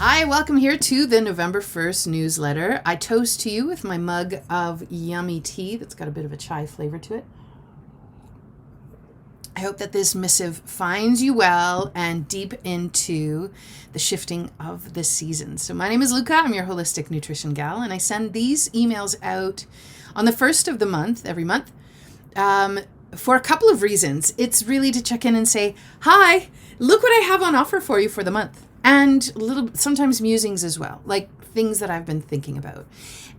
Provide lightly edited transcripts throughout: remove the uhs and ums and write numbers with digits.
Hi, welcome here to the November 1st newsletter. I toast to you with my mug of yummy tea that's got a bit of a chai flavor to it. I hope that this missive finds you well and deep into the shifting of the seasons. So my name is Luka. I'm your holistic nutrition gal, and I send these emails out on the first of the month, every month, for a couple of reasons. It's really to check in and say, hi, look what I have on offer for you for the month. And sometimes musings as well, like things that I've been thinking about.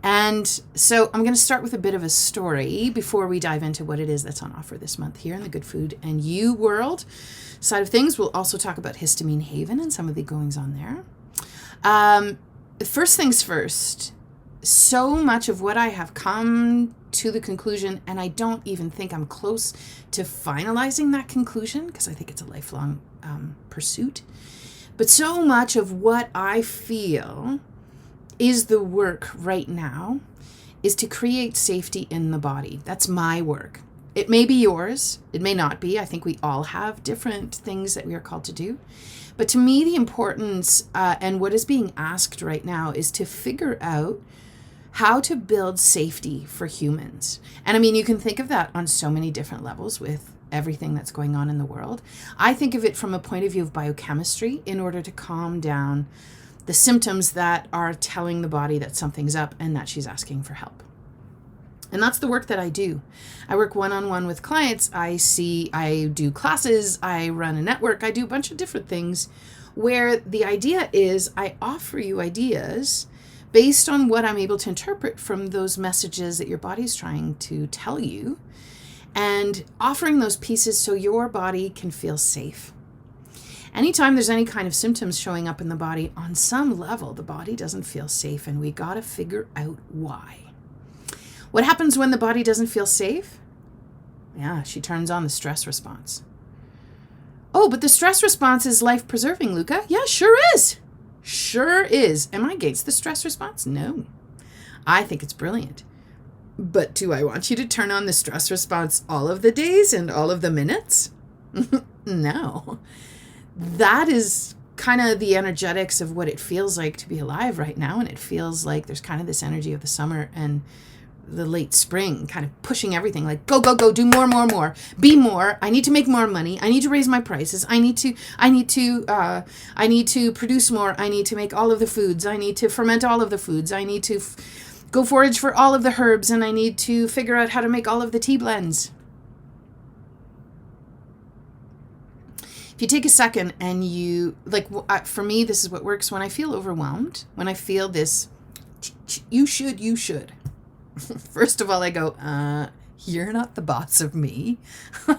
And so I'm going to start with a bit of a story before we dive into what it is that's on offer this month here in the Good Food and You world side of things. We'll also talk about Histamine Haven and some of the goings on there. First things first, so much of what I have come to the conclusion, and I don't even think I'm close to finalizing that conclusion because I think it's a lifelong pursuit. But so much of what I feel is the work right now is to create safety in the body. That's my work. It may be yours. It may not be. I think we all have different things that we are called to do. But to me, the importance and what is being asked right now is to figure out how to build safety for humans. And I mean, you can think of that on so many different levels with everything that's going on in the world. I think of it from a point of view of biochemistry in order to calm down the symptoms that are telling the body that something's up and that she's asking for help. And that's the work that I do. I work one-on-one with clients. I do classes, I run a network, I do a bunch of different things where the idea is I offer you ideas based on what I'm able to interpret from those messages that your body's trying to tell you, and offering those pieces so your body can feel safe. Anytime there's any kind of symptoms showing up in the body, on some level, the body doesn't feel safe, and we got to figure out why. What happens when the body doesn't feel safe? Yeah, she turns on the stress response. Oh, but the stress response is life-preserving, Luka. Yeah, sure is. Sure is. Am I against the stress response? No. I think it's brilliant. But do I want you to turn on the stress response all of the days and all of the minutes? No. That is kind of the energetics of what it feels like to be alive right now. And it feels like there's kind of this energy of the summer and the late spring kind of pushing everything like, go, go, go, do more, more, more, be more. I need to make more money. I need to raise my prices. I need to produce more. I need to make all of the foods. I need to ferment all of the foods. I need to go forage for all of the herbs, and I need to figure out how to make all of the tea blends. If you take a second and for me, this is what works when I feel overwhelmed, when I feel this, you should. First of all, I go, you're not the boss of me. And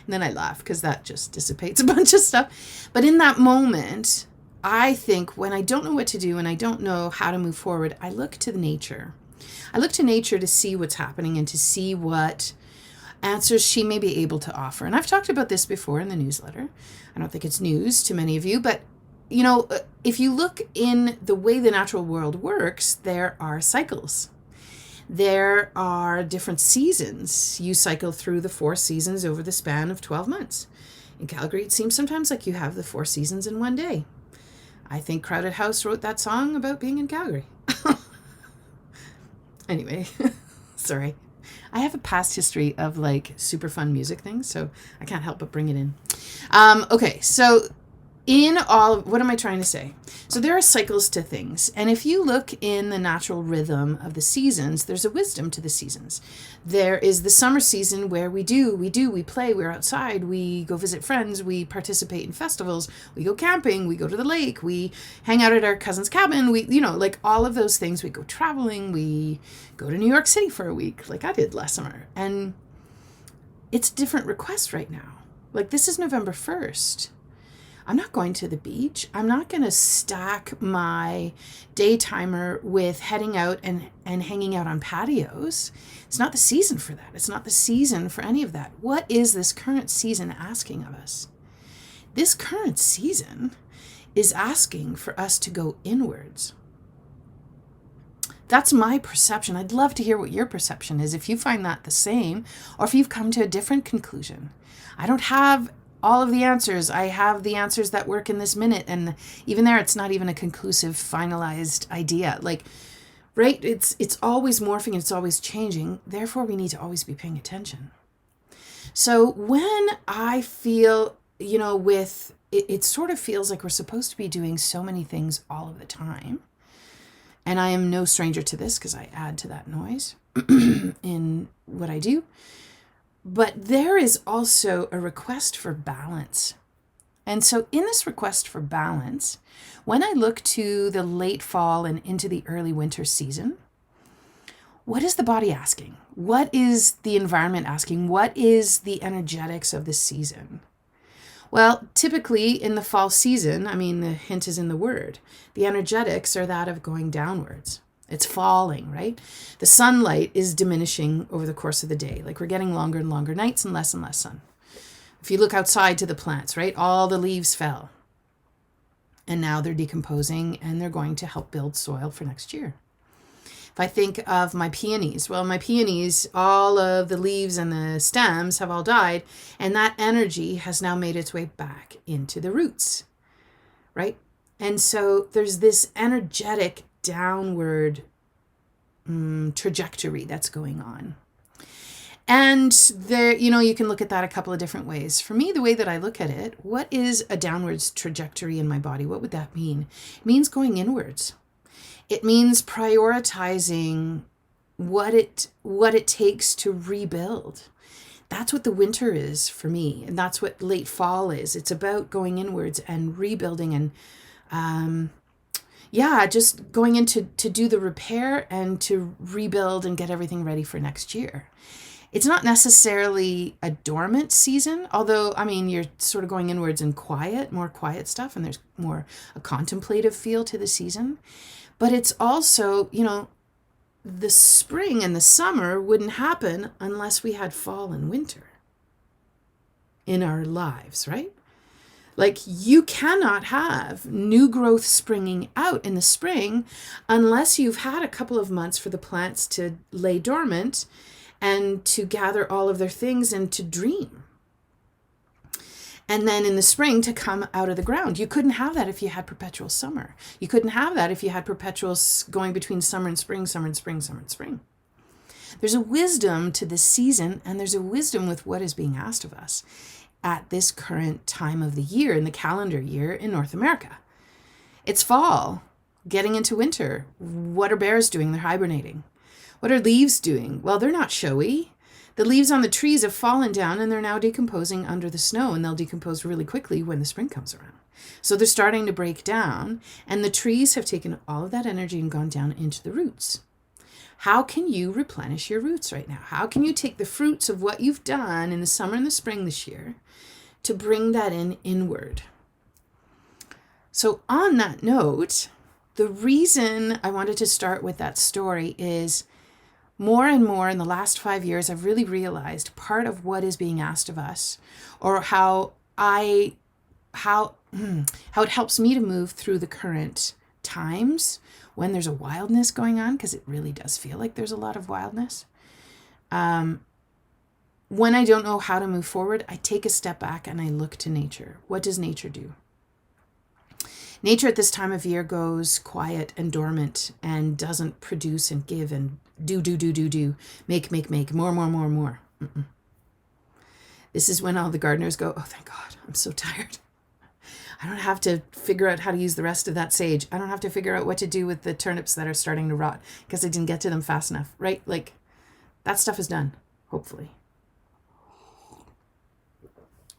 then I laugh because that just dissipates a bunch of stuff. But in that moment, I think when I don't know what to do and I don't know how to move forward, I look to nature. I look to nature to see what's happening and to see what answers she may be able to offer. And I've talked about this before in the newsletter. I don't think it's news to many of you, but if you look in the way the natural world works, there are cycles. There are different seasons. You cycle through the 4 seasons over the span of 12 months. In Calgary, it seems sometimes like you have the 4 seasons in one day. I think Crowded House wrote that song about being in Calgary. Anyway, sorry. I have a past history of super fun music things, so I can't help but bring it in. Okay, so what am I trying to say? So there are cycles to things. And if you look in the natural rhythm of the seasons, there's a wisdom to the seasons. There is the summer season where we play, we're outside, we go visit friends, we participate in festivals, we go camping, we go to the lake, we hang out at our cousin's cabin, all of those things. We go traveling, we go to New York City for a week, like I did last summer. And it's different requests right now. This is November 1st. I'm not going to the beach. I'm not going to stack my day timer with heading out and hanging out on patios. It's not the season for that. It's not the season for any of that. What is this current season asking of us? This current season is asking for us to go inwards. That's my perception. I'd love to hear what your perception is, if you find that the same, or if you've come to a different conclusion. I don't have all of the answers. I have the answers that work in this minute. And even there, it's not even a conclusive, finalized idea. Like, right? It's always morphing, it's always changing. Therefore, we need to always be paying attention. So when I feel, it sort of feels like we're supposed to be doing so many things all of the time. And I am no stranger to this because I add to that noise in what I do. But there is also a request for balance. And so in this request for balance, when I look to the late fall and into the early winter season, what is the body asking? What is the environment asking? What is the energetics of the season? Well, typically in the fall season, the hint is in the word, the energetics are that of going downwards. It's falling, right? The sunlight is diminishing over the course of the day. Like we're getting longer and longer nights and less sun. If you look outside to the plants, right? All the leaves fell. And now they're decomposing and they're going to help build soil for next year. If I think of my peonies, my peonies, all of the leaves and the stems have all died, and that energy has now made its way back into the roots, right? And so there's this energetic downward trajectory that's going on. And there, you can look at that a couple of different ways. For me, the way that I look at it, what is a downwards trajectory in my body? What would that mean? It means going inwards. It means prioritizing what it takes to rebuild. That's what the winter is for me. And that's what late fall is. It's about going inwards and rebuilding and just going in to do the repair and to rebuild and get everything ready for next year. It's not necessarily a dormant season, although, you're sort of going inwards and more quiet stuff, and there's more a contemplative feel to the season. But it's also, the spring and the summer wouldn't happen unless we had fall and winter in our lives, right? Like you cannot have new growth springing out in the spring unless you've had a couple of months for the plants to lay dormant and to gather all of their things and to dream. And then in the spring to come out of the ground. You couldn't have that if you had perpetual summer. You couldn't have that if you had perpetual going between summer and spring, summer and spring, summer and spring. There's a wisdom to this season, and there's a wisdom with what is being asked of us at this current time of the year, in the calendar year in North America. It's fall, getting into winter. What are bears doing? They're hibernating. What are leaves doing? Well, they're not showy. The leaves on the trees have fallen down and they're now decomposing under the snow, and they'll decompose really quickly when the spring comes around. So they're starting to break down, and the trees have taken all of that energy and gone down into the roots. How can you replenish your roots right now? How can you take the fruits of what you've done in the summer and the spring this year to bring that inward? So on that note, the reason I wanted to start with that story is more and more in the last 5 years, I've really realized part of what is being asked of us, or how it helps me to move through the current times when there's a wildness going on, because it really does feel like there's a lot of wildness. When I don't know how to move forward, I take a step back and I look to nature. What does nature do? Nature at this time of year goes quiet and dormant and doesn't produce and give and do, make, more. Mm-mm. This is when all the gardeners go, oh, thank God, I'm so tired. I don't have to figure out how to use the rest of that sage. I don't have to figure out what to do with the turnips that are starting to rot because I didn't get to them fast enough, right? Like, that stuff is done, hopefully.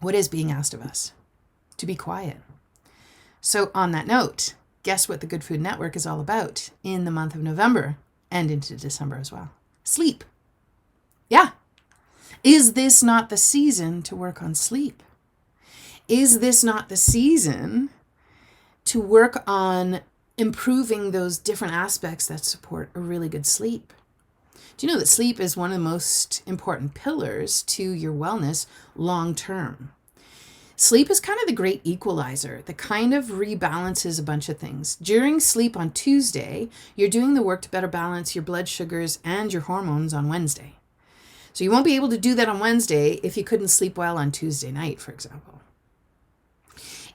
What is being asked of us? To be quiet. So on that note, guess what the Good Food Network is all about in the month of November and into December as well? Sleep. Yeah. Is this not the season to work on sleep? Is this not the season to work on improving those different aspects that support a really good sleep? Do you know that sleep is one of the most important pillars to your wellness long term? Sleep is kind of the great equalizer that kind of rebalances a bunch of things. During sleep on Tuesday, you're doing the work to better balance your blood sugars and your hormones on Wednesday. So you won't be able to do that on Wednesday if you couldn't sleep well on Tuesday night, for example.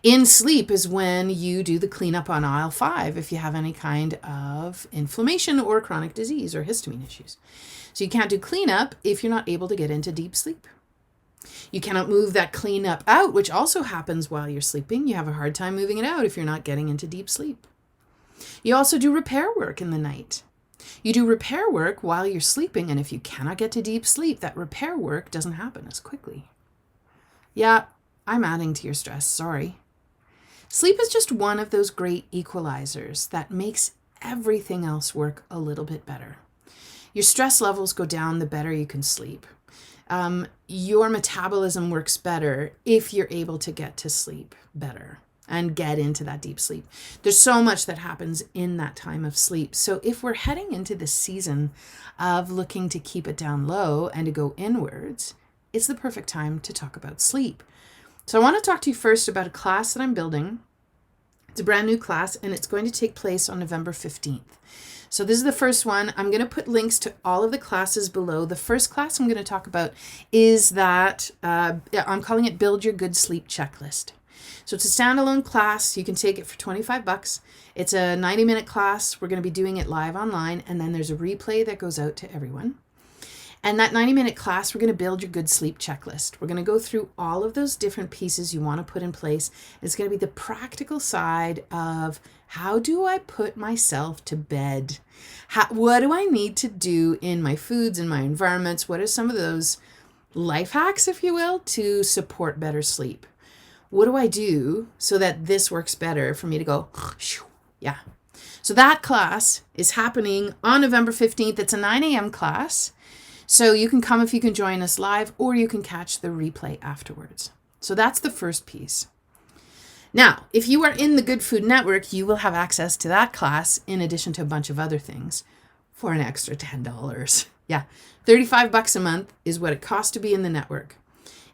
In sleep is when you do the cleanup on aisle 5 if you have any kind of inflammation or chronic disease or histamine issues. So you can't do cleanup if you're not able to get into deep sleep. You cannot move that cleanup out, which also happens while you're sleeping. You have a hard time moving it out if you're not getting into deep sleep. You also do repair work in the night. You do repair work while you're sleeping, and if you cannot get to deep sleep, that repair work doesn't happen as quickly. Yeah, I'm adding to your stress, sorry. Sleep is just one of those great equalizers that makes everything else work a little bit better. Your stress levels go down the better you can sleep. Your metabolism works better if you're able to get to sleep better and get into that deep sleep. There's so much that happens in that time of sleep. So if we're heading into the season of looking to keep it down low and to go inwards, it's the perfect time to talk about sleep. So I want to talk to you first about a class that I'm building. It's a brand new class, and it's going to take place on November 15th. So this is the first one. I'm going to put links to all of the classes below. The first class I'm going to talk about is that I'm calling it Build Your Good Sleep Checklist. So it's a standalone class. You can take it for $25. It's a 90-minute class. We're going to be doing it live online, and then there's a replay that goes out to everyone. And that 90-minute class, we're going to build your good sleep checklist. We're going to go through all of those different pieces you want to put in place. It's going to be the practical side of how do I put myself to bed? What do I need to do in my foods, in my environments? What are some of those life hacks, if you will, to support better sleep? What do I do so that this works better for me to go, yeah. So that class is happening on November 15th. It's a 9 a.m. class. So you can come if you can join us live, or you can catch the replay afterwards. So that's the first piece. Now, if you are in the Good Food Network, you will have access to that class in addition to a bunch of other things for an extra $10. Yeah, $35 a month is what it costs to be in the network.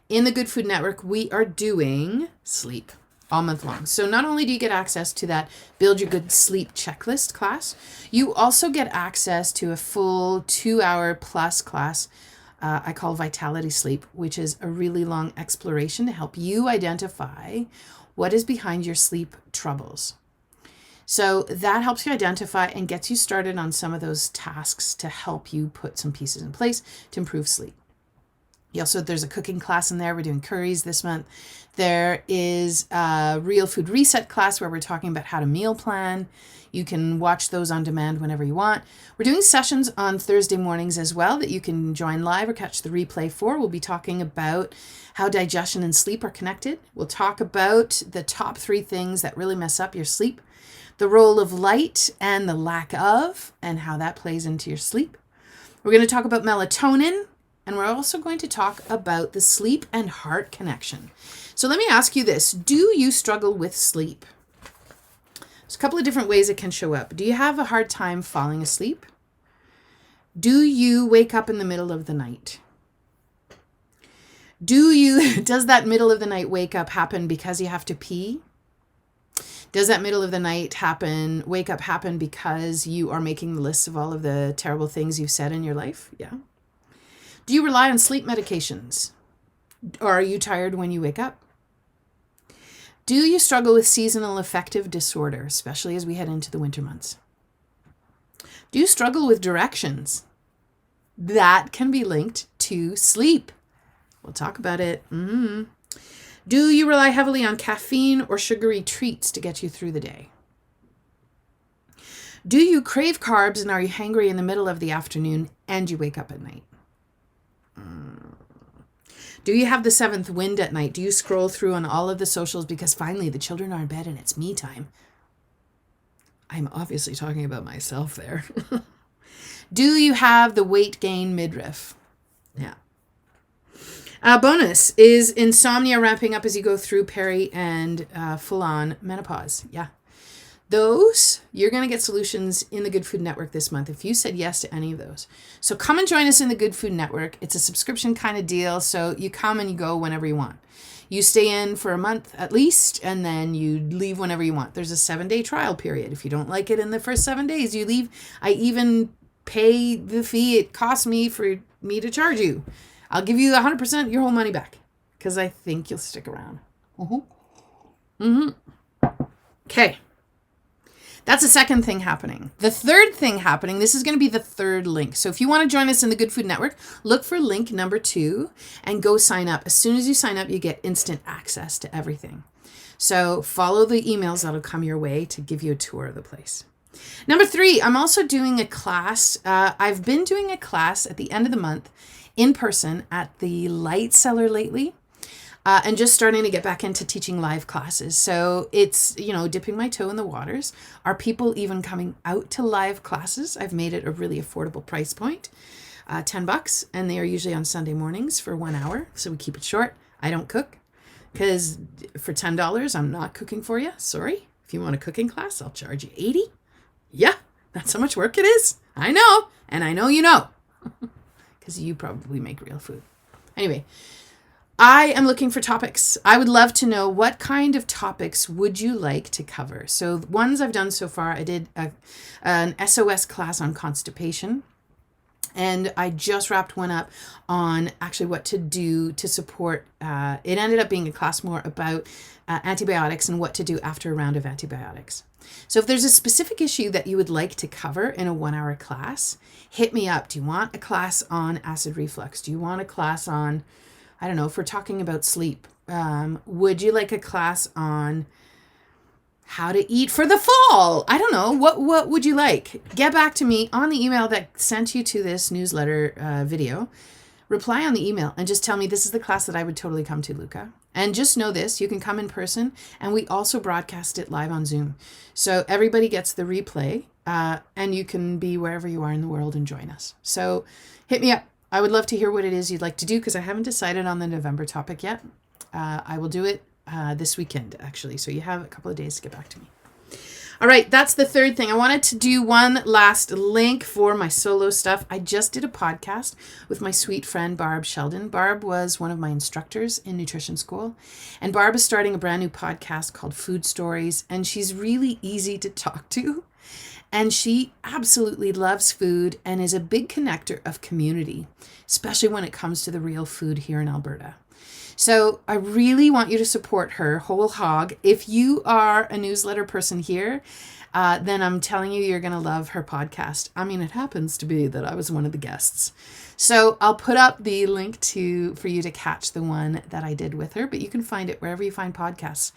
In the Good Food Network, we are doing sleep all month long. So not only do you get access to that Build Your Good Sleep Checklist class, you also get access to a full 2-hour plus class I call Vitality Sleep, which is a really long exploration to help you identify what is behind your sleep troubles. So that helps you identify and gets you started on some of those tasks to help you put some pieces in place to improve sleep. There's a cooking class in there. We're doing curries this month. There is a Real Food Reset class where we're talking about how to meal plan. You can watch those on demand whenever you want. We're doing sessions on Thursday mornings as well that you can join live or catch the replay for. We'll be talking about how digestion and sleep are connected. We'll talk about the top 3 things that really mess up your sleep, the role of light and the lack of, and how that plays into your sleep. We're going to talk about melatonin. And we're also going to talk about the sleep and heart connection. So let me ask you this. Do you struggle with sleep? There's a couple of different ways it can show up. Do you have a hard time falling asleep? Do you wake up in the middle of the night? Does that middle of the night wake up happen because you have to pee? Does that middle of the night wake up happen because you are making the list of all of the terrible things you've said in your life? Yeah. Do you rely on sleep medications? Or are you tired when you wake up? Do you struggle with seasonal affective disorder, especially as we head into the winter months? Do you struggle with directions? That can be linked to sleep. We'll talk about it. Do you rely heavily on caffeine or sugary treats to get you through the day? Do you crave carbs and are you hangry in the middle of the afternoon and you wake up at night? Do you have the 7th wind at night? Do you scroll through on all of the socials because finally the children are in bed and it's me time? I'm obviously talking about myself there. Do you have the weight gain midriff? Yeah. Bonus is insomnia ramping up as you go through peri and full-on menopause. Yeah. Those, you're going to get solutions in the Good Food Network this month if you said yes to any of those. So come and join us in the Good Food Network. It's a subscription kind of deal, so you come and you go whenever you want. You stay in for a month at least, and then you leave whenever you want. There's a 7-day trial period. If you don't like it in the first 7 days, you leave. I even pay the fee it costs me for me to charge you. I'll give you 100% your whole money back because I think you'll stick around. Okay. That's the second thing happening. The third thing happening, this is going to be the third link. So if you want to join us in the Good Food Network, look for link number 2 and go sign up. As soon as you sign up, you get instant access to everything. So follow the emails that'll come your way to give you a tour of the place. Number 3, I'm also doing a class. I've been doing a class at the end of the month in person at the Light Cellar lately. And just starting to get back into teaching live classes. So it's, dipping my toe in the waters. Are people even coming out to live classes? I've made it a really affordable price point, $10, and they are usually on Sunday mornings for 1 hour. So we keep it short. I don't cook because for $10, I'm not cooking for you. Sorry. If you want a cooking class, I'll charge you $80. Yeah, that's how much work it is. I know. And I know you know, because you probably make real food. Anyway, I am looking for topics. I would love to know what kind of topics would you like to cover. So the ones I've done so far, I did an SOS class on constipation. And I just wrapped one up on actually what to do to support. It ended up being a class more about antibiotics and what to do after a round of antibiotics. So if there's a specific issue that you would like to cover in a 1-hour class, hit me up. Do you want a class on acid reflux? Do you want a class on, I don't know, if we're talking about sleep, would you like a class on how to eat for the fall? I don't know. What would you like? Get back to me on the email that sent you to this newsletter video. Reply on the email and just tell me this is the class that I would totally come to, Luka. And just know this, you can come in person, and we also broadcast it live on Zoom. So everybody gets the replay, and you can be wherever you are in the world and join us. So hit me up. I would love to hear what it is you'd like to do because I haven't decided on the November topic yet. I will do it this weekend, actually. So you have a couple of days to get back to me. All right, that's the third thing. I wanted to do one last link for my solo stuff. I just did a podcast with my sweet friend, Barb Sheldon. Barb was one of my instructors in nutrition school. And Barb is starting a brand new podcast called Food Stories. And she's really easy to talk to. And she absolutely loves food and is a big connector of community, especially when it comes to the real food here in Alberta. So I really want you to support her whole hog. If you are a newsletter person here, then I'm telling you, you're going to love her podcast. I mean, it happens to be that I was one of the guests. So I'll put up the link for you to catch the one that I did with her, but you can find it wherever you find podcasts.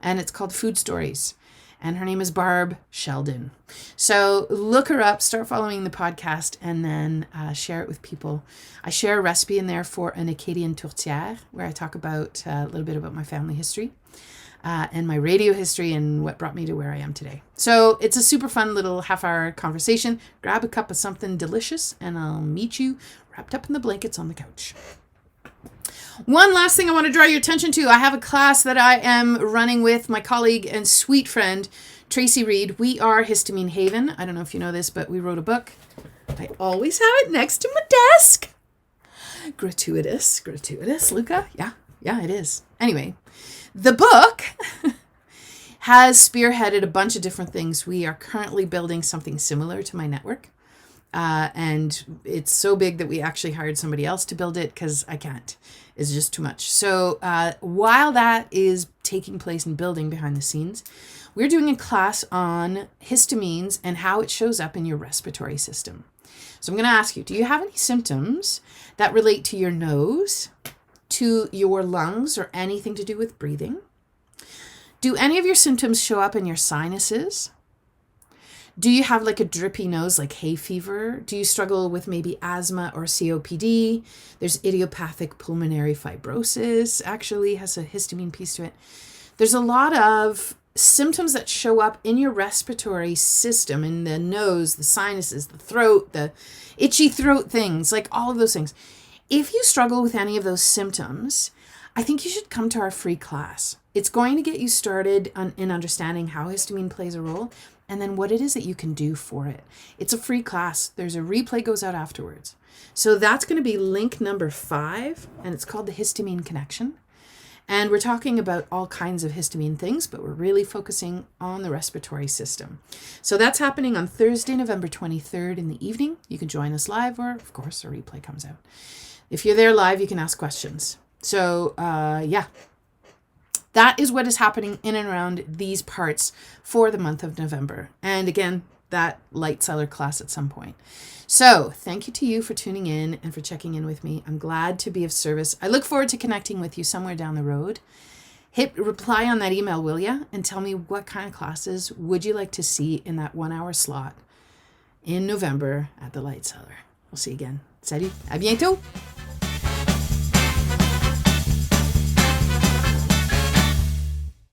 And it's called Food Stories. And her name is Barb Sheldon. So look her up, start following the podcast, and then share it with people. I share a recipe in there for an Acadian tourtière, where I talk about a little bit about my family history and my radio history and what brought me to where I am today. So it's a super fun little half-hour conversation. Grab a cup of something delicious, and I'll meet you wrapped up in the blankets on the couch. One last thing I want to draw your attention to. I have a class that I am running with my colleague and sweet friend, Tracy Reed. We are Histamine Haven. I don't know if you know this, but we wrote a book. I always have it next to my desk. Gratuitous, Luka. Yeah, it is. Anyway, the book has spearheaded a bunch of different things. We are currently building something similar to my network. And it's so big that we actually hired somebody else to build it because I can't. It's just too much. So while that is taking place and building behind the scenes, we're doing a class on histamines and how it shows up in your respiratory system. So I'm going to ask you, do you have any symptoms that relate to your nose, to your lungs, or anything to do with breathing? Do any of your symptoms show up in your sinuses? Do you have like a drippy nose, like hay fever? Do you struggle with maybe asthma or COPD? There's idiopathic pulmonary fibrosis, actually has a histamine piece to it. There's a lot of symptoms that show up in your respiratory system, in the nose, the sinuses, the throat, the itchy throat things, like all of those things. If you struggle with any of those symptoms, I think you should come to our free class. It's going to get you started in understanding how histamine plays a role and then what it is that you can do for it. It's a free class. There's a replay goes out afterwards. So that's going to be link number 5, and it's called the Histamine Connection. And we're talking about all kinds of histamine things, but we're really focusing on the respiratory system. So that's happening on Thursday, November 23rd in the evening. You can join us live, or of course, a replay comes out. If you're there live, you can ask questions. So, yeah. that is what is happening in and around these parts for the month of November. And again, that light seller class at some point. So thank you to you for tuning in and for checking in with me. I'm glad to be of service. I look forward to connecting with you somewhere down the road. Hit reply on that email, will ya? And tell me what kind of classes would you like to see in that 1 hour slot in November at the Light Cellar. We'll see you again. Salut, à bientôt!